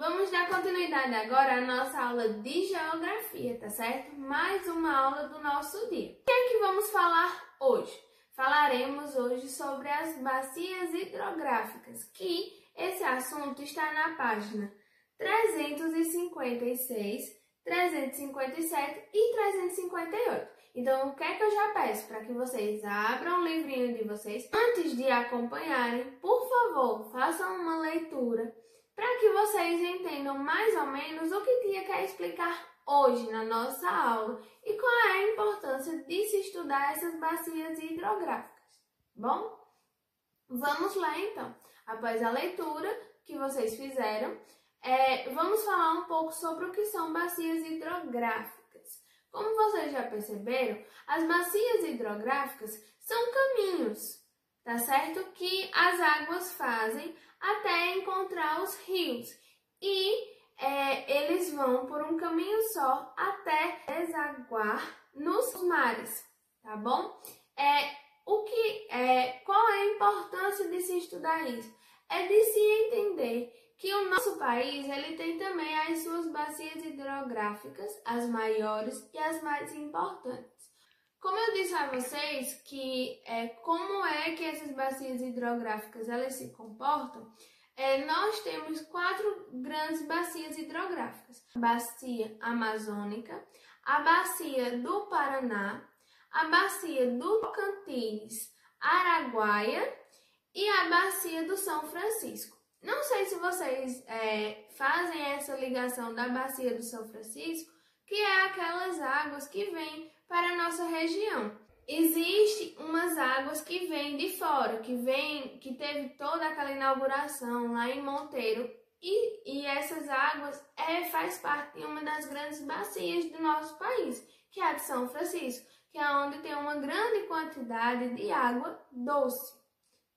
Vamos dar continuidade agora à nossa aula de geografia, tá certo? Mais uma aula do nosso dia. O que é que vamos falar hoje? Falaremos hoje sobre as bacias hidrográficas, que esse assunto está na página 356, 357 e 358. Então, o que é que eu já peço? Para que vocês abram o livrinho de vocês. Antes de acompanharem, por favor, façam uma leitura para que vocês entendam mais ou menos o que a tia quer explicar hoje na nossa aula e qual é a importância de se estudar essas bacias hidrográficas. Bom, vamos lá então. Após a leitura que vocês fizeram, vamos falar um pouco sobre o que são bacias hidrográficas. Como vocês já perceberam, as bacias hidrográficas são caminhos, tá certo? Que as águas fazem até encontrar os rios e eles vão por um caminho só até desaguar nos mares, tá bom? Qual é a importância de se estudar isso? É de se entender que o nosso país ele tem também as suas bacias hidrográficas, as maiores e as mais importantes. Como eu disse a vocês que como é que essas bacias hidrográficas elas se comportam, nós temos 4 grandes bacias hidrográficas. A bacia amazônica, a bacia do Paraná, a bacia do Tocantins, Araguaia e a bacia do São Francisco. Não sei se vocês fazem essa ligação da bacia do São Francisco, que é aquelas águas que vêm para a nossa região. Existem umas águas que vêm de fora, que teve toda aquela inauguração lá em Monteiro, e essas águas faz parte de uma das grandes bacias do nosso país, que é a de São Francisco, que é onde tem uma grande quantidade de água doce,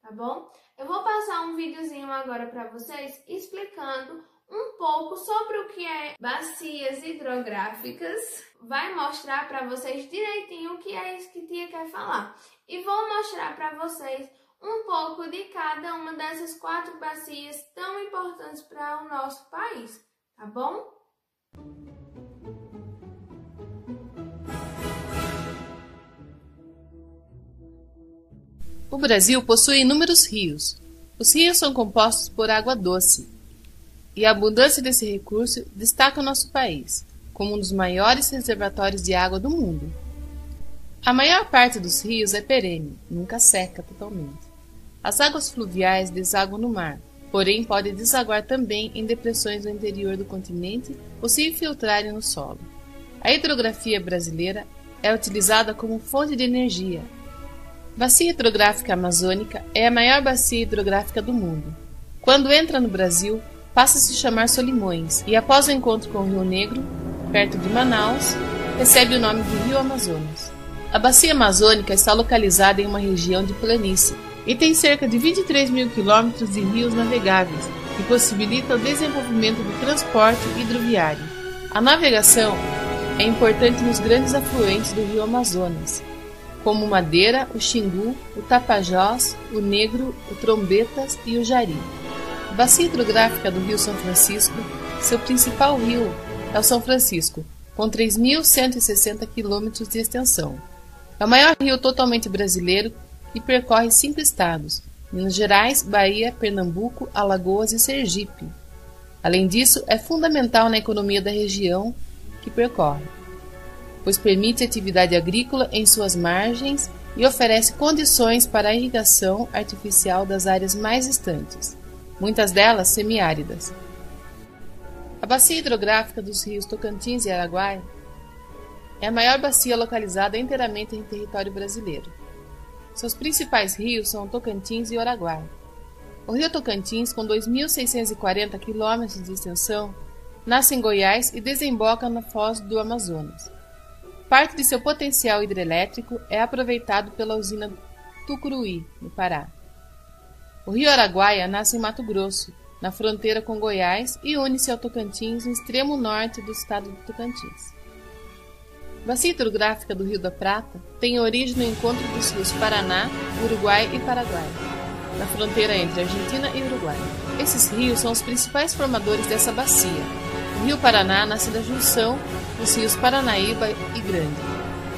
tá bom? Eu vou passar um videozinho agora para vocês explicando um pouco sobre o que é bacias hidrográficas. Vai mostrar para vocês direitinho o que é isso que a tia quer falar. E vou mostrar para vocês um pouco de cada uma dessas 4 bacias tão importantes para o nosso país, tá bom? O Brasil possui inúmeros rios. Os rios são compostos por água doce, e a abundância desse recurso destaca o nosso país como um dos maiores reservatórios de água do mundo. A maior parte dos rios é perene, nunca seca totalmente. As águas fluviais desaguam no mar, porém podem desaguar também em depressões no interior do continente ou se infiltrarem no solo. A hidrografia brasileira é utilizada como fonte de energia. Bacia hidrográfica amazônica é a maior bacia hidrográfica do mundo. Quando entra no Brasil, passa a se chamar Solimões e, após o encontro com o Rio Negro, perto de Manaus, recebe o nome de Rio Amazonas. A bacia amazônica está localizada em uma região de planície e tem cerca de 23 mil quilômetros de rios navegáveis, que possibilita o desenvolvimento do transporte hidroviário. A navegação é importante nos grandes afluentes do Rio Amazonas, como o Madeira, o Xingu, o Tapajós, o Negro, o Trombetas e o Jari. A bacia hidrográfica do Rio São Francisco, seu principal rio é o São Francisco, com 3.160 quilômetros de extensão. É o maior rio totalmente brasileiro e percorre 5 estados: Minas Gerais, Bahia, Pernambuco, Alagoas e Sergipe. Além disso, é fundamental na economia da região que percorre, pois permite atividade agrícola em suas margens e oferece condições para a irrigação artificial das áreas mais distantes, muitas delas semiáridas. A bacia hidrográfica dos rios Tocantins e Araguaia é a maior bacia localizada inteiramente em território brasileiro. Seus principais rios são o Tocantins e o Araguaia. O rio Tocantins, com 2.640 quilômetros de extensão, nasce em Goiás e desemboca na foz do Amazonas. Parte de seu potencial hidrelétrico é aproveitado pela usina Tucuruí, no Pará. O rio Araguaia nasce em Mato Grosso, na fronteira com Goiás, e une-se ao Tocantins no extremo norte do estado do Tocantins. A bacia hidrográfica do Rio da Prata tem origem no encontro dos rios Paraná, Uruguai e Paraguai. na fronteira entre Argentina e Uruguai. Esses rios são os principais formadores dessa bacia. O Rio Paraná nasce da junção dos rios Paranaíba e Grande,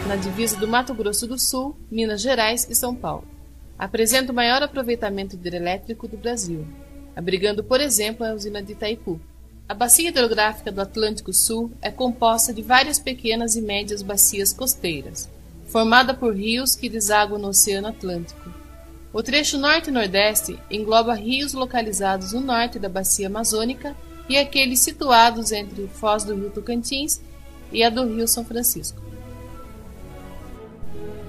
na divisa do Mato Grosso do Sul, Minas Gerais e São Paulo. Apresenta o maior aproveitamento hidrelétrico do Brasil, abrigando, por exemplo, a usina de Itaipu. A bacia hidrográfica do Atlântico Sul é composta de várias pequenas e médias bacias costeiras, formada por rios que desaguam no Oceano Atlântico. O trecho norte e nordeste engloba rios localizados no norte da bacia amazônica e aqueles situados entre Foz do Rio Tocantins e a do Rio São Francisco.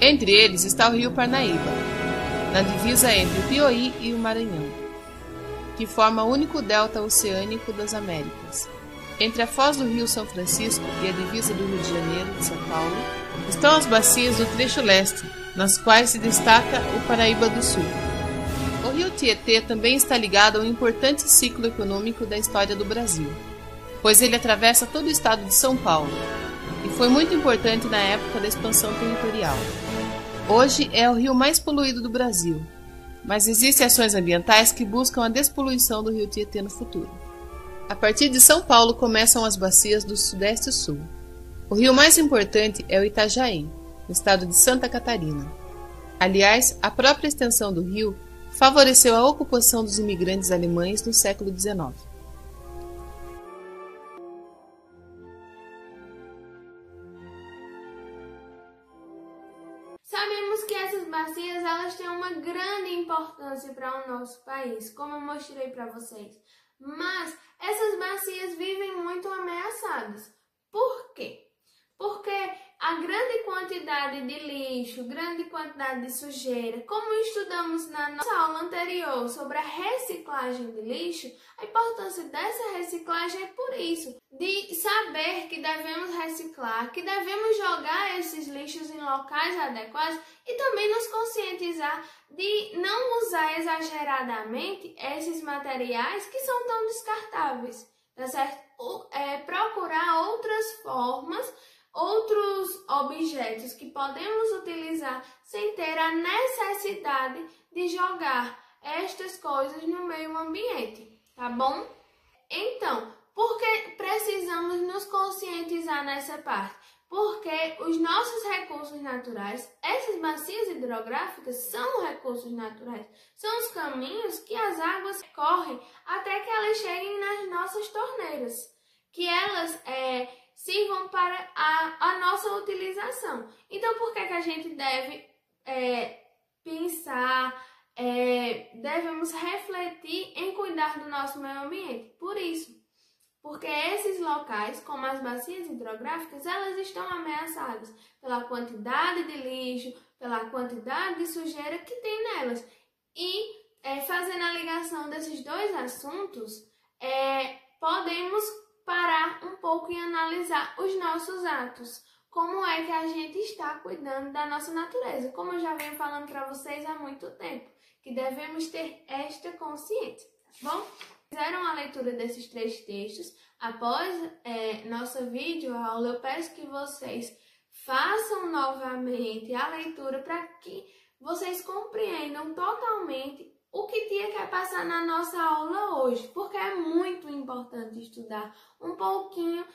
Entre eles está o Rio Parnaíba, na divisa entre o Piauí e o Maranhão, que forma o único delta oceânico das Américas. Entre a foz do Rio São Francisco e a divisa do Rio de Janeiro e São Paulo, estão as bacias do trecho leste, nas quais se destaca o Paraíba do Sul. O rio Tietê também está ligado a um importante ciclo econômico da história do Brasil, pois ele atravessa todo o estado de São Paulo, e foi muito importante na época da expansão territorial. Hoje é o rio mais poluído do Brasil, mas existem ações ambientais que buscam a despoluição do rio Tietê no futuro. A partir de São Paulo começam as bacias do Sudeste e Sul. O rio mais importante é o Itajaí, no estado de Santa Catarina. Aliás, a própria extensão do rio favoreceu a ocupação dos imigrantes alemães no século XIX. Sabemos que essas bacias elas têm uma grande importância para o nosso país, como eu mostrei para vocês. Mas essas bacias vivem muito ameaçadas. Por quê? Porque a grande quantidade de lixo, grande quantidade de sujeira, como estudamos na nossa aula anterior sobre a reciclagem de lixo, a importância dessa reciclagem é por isso, de saber que devemos reciclar, que devemos jogar esses lixos em locais adequados e também nos conscientizar de não usar exageradamente esses materiais que são tão descartáveis, tá certo? Procurar outras formas, outros objetos que podemos utilizar sem ter a necessidade de jogar estas coisas no meio ambiente, tá bom? Então, por que precisamos nos conscientizar nessa parte? Porque os nossos recursos naturais, essas bacias hidrográficas são recursos naturais, são os caminhos que as águas correm até que elas cheguem nas nossas torneiras, que elas sirvam para a nossa utilização. Então, por que a gente deve pensar, devemos refletir em cuidar do nosso meio ambiente? Por isso, porque esses locais, como as bacias hidrográficas, elas estão ameaçadas pela quantidade de lixo, pela quantidade de sujeira que tem nelas. E, fazendo a ligação desses dois assuntos, podemos parar um pouco e analisar os nossos atos. Como é que a gente está cuidando da nossa natureza? Como eu já venho falando para vocês há muito tempo, que devemos ter esta consciência, tá bom? Fizeram a leitura desses 3 textos. Após nossa videoaula, eu peço que vocês façam novamente a leitura para que vocês compreendam totalmente o que Tia quer passar na nossa aula hoje, porque é muito importante estudar um pouquinho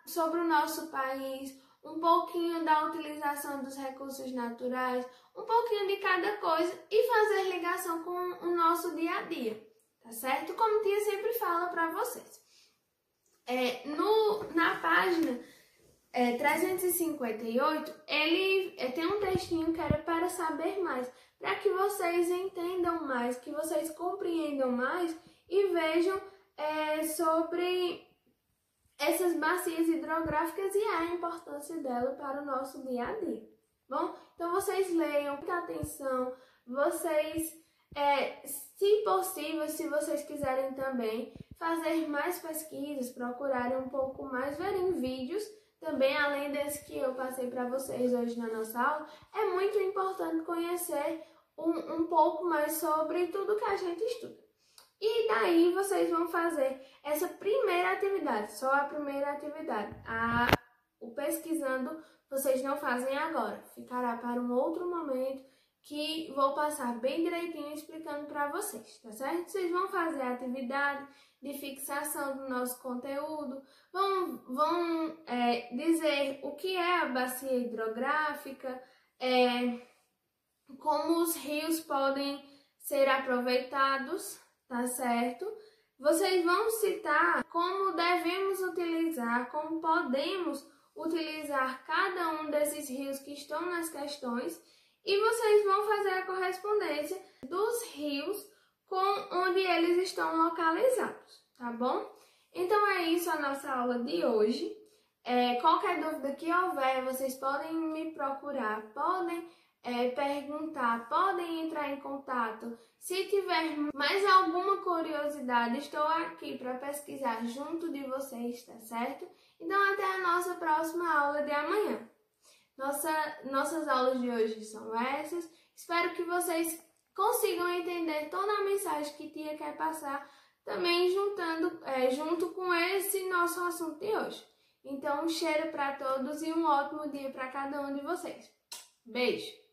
sobre o nosso país, um pouquinho da utilização dos recursos naturais, um pouquinho de cada coisa e fazer ligação com o nosso dia a dia, tá certo? Como Tia sempre fala para vocês. Na página 358, ele tem um textinho que era para saber mais, para que vocês entendam mais, que vocês compreendam mais e vejam sobre essas bacias hidrográficas e a importância dela para o nosso dia a dia. Bom, então vocês leiam com atenção, vocês, se possível, se vocês quiserem também fazer mais pesquisas, procurarem um pouco mais, verem vídeos também, além desse que eu passei para vocês hoje na nossa aula, é muito importante conhecer um pouco mais sobre tudo que a gente estuda. E daí vocês vão fazer essa primeira atividade, só a primeira atividade. O pesquisando vocês não fazem agora, ficará para um outro momento que vou passar bem direitinho explicando para vocês, tá certo? Vocês vão fazer a atividade de fixação do nosso conteúdo, vão dizer o que é a bacia hidrográfica, como os rios podem ser aproveitados, tá certo? Vocês vão citar como devemos utilizar, como podemos utilizar cada um desses rios que estão nas questões e vocês vão fazer a correspondência dos rios com onde eles estão localizados, tá bom? Então é isso a nossa aula de hoje. Qualquer dúvida que houver, vocês podem me procurar, podem perguntar, podem entrar em contato. Se tiver mais alguma curiosidade, estou aqui para pesquisar junto de vocês, tá certo? Então até a nossa próxima aula de amanhã. Nossas aulas de hoje são essas. Espero que vocês consigam entender toda a mensagem que Tia quer passar, também junto com esse nosso assunto de hoje. Então, um cheiro para todos e um ótimo dia para cada um de vocês. Beijo!